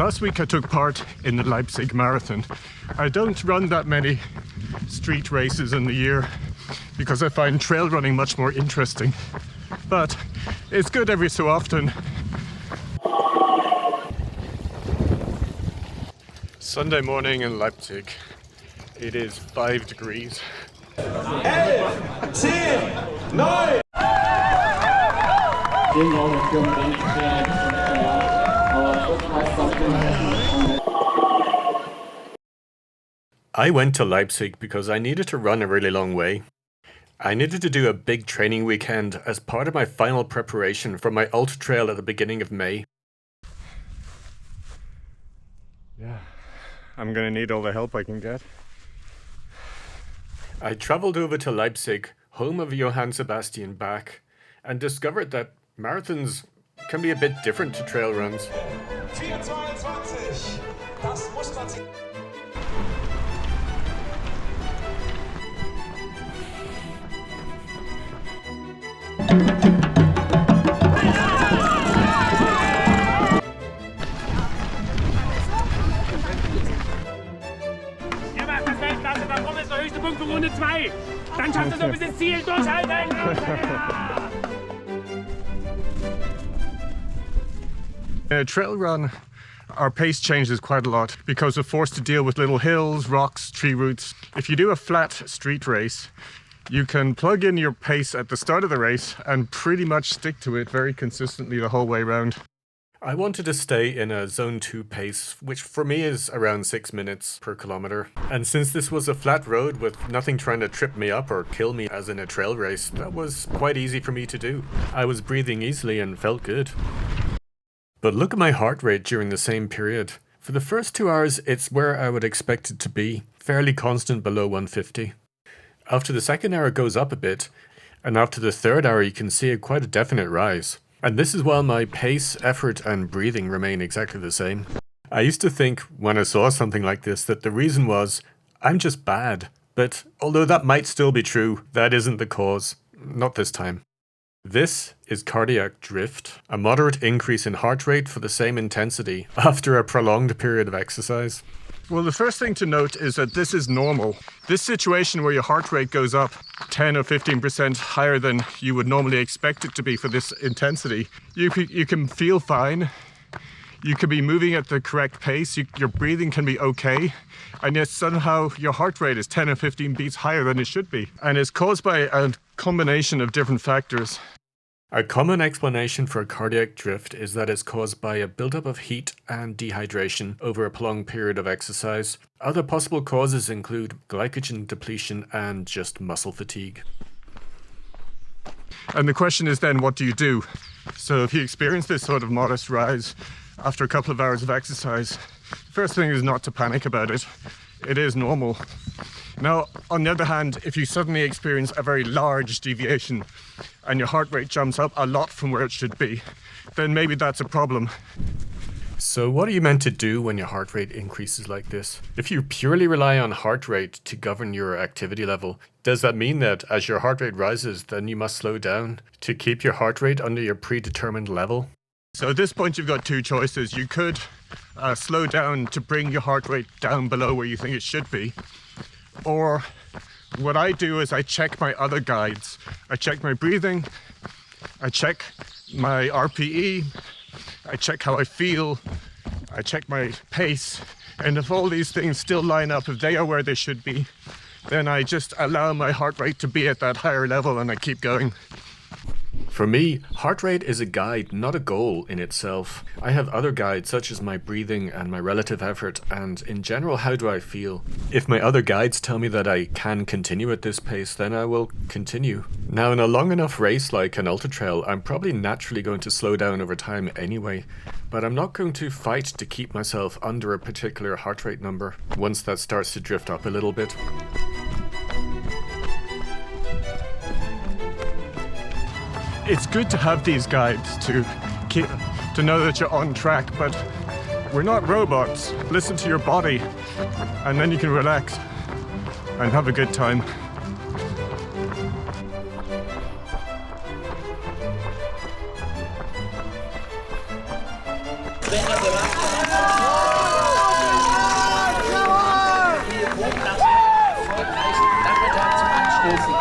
Last week I took part in the Leipzig Marathon. I don't run that many street races in the year because I find trail running much more interesting, but it's good every so often. Sunday morning in Leipzig. It is 5 degrees. 11, 10, 9. I went to Leipzig because I needed to run a really long way. I needed to do a big training weekend as part of my final preparation for my ultra trail at the beginning of May. Yeah, I'm gonna need all the help I can get. I travelled over to Leipzig, home of Johann Sebastian Bach, and discovered that marathons can be a bit different to trail runs. 4:22. Das muss man sich. Ihr macht das Weltklasse, da kommt jetzt der höchste Punkt für Runde 2. Dann schafft ihr so bis ins Ziel, durchhalten! In a trail run, our pace changes quite a lot because we're forced to deal with little hills, rocks, tree roots. If you do a flat street race, you can plug in your pace at the start of the race and pretty much stick to it very consistently the whole way around. I wanted to stay in a zone 2 pace, which for me is around 6 minutes per kilometer. And since this was a flat road with nothing trying to trip me up or kill me as in a trail race, that was quite easy for me to do. I was breathing easily and felt good. But look at my heart rate during the same period. For the first 2 hours, it's where I would expect it to be, fairly constant below 150. After the second hour it goes up a bit, and after the third hour you can see quite a definite rise. And this is while my pace, effort and breathing remain exactly the same. I used to think when I saw something like this that the reason was, I'm just bad. But although that might still be true, that isn't the cause. Not this time. This is cardiac drift, a moderate increase in heart rate for the same intensity after a prolonged period of exercise. Well, the first thing to note is that this is normal. This situation where your heart rate goes up 10 or 15% higher than you would normally expect it to be for this intensity, you can feel fine. You can be moving at the correct pace. Your breathing can be okay. And yet somehow your heart rate is 10 or 15 beats higher than it should be. And it's caused by a combination of different factors. A common explanation for cardiac drift is that it's caused by a buildup of heat and dehydration over a prolonged period of exercise. Other possible causes include glycogen depletion and just muscle fatigue. And the question is then, what do you do? So if you experience this sort of modest rise after a couple of hours of exercise, first thing is not to panic about it. It is normal. Now, on the other hand, if you suddenly experience a very large deviation and your heart rate jumps up a lot from where it should be, then maybe that's a problem. So what are you meant to do when your heart rate increases like this? If you purely rely on heart rate to govern your activity level, does that mean that as your heart rate rises, then you must slow down to keep your heart rate under your predetermined level? So at this point, you've got two choices. You could slow down to bring your heart rate down below where you think it should be. Or what I do is I check my other guides. I check my breathing, I check my RPE, I check how I feel, I check my pace, and if all these things still line up, if they are where they should be, then I just allow my heart rate to be at that higher level and I keep going. For me, heart rate is a guide, not a goal in itself. I have other guides such as my breathing and my relative effort, and in general, how do I feel? If my other guides tell me that I can continue at this pace, then I will continue. Now, in a long enough race like an ultra trail, I'm probably naturally going to slow down over time anyway, but I'm not going to fight to keep myself under a particular heart rate number once that starts to drift up a little bit. It's good to have these guides to know that you're on track, but we're not robots. Listen to your body, and then you can relax and have a good time. Wenn er bereit ist. Full sequence.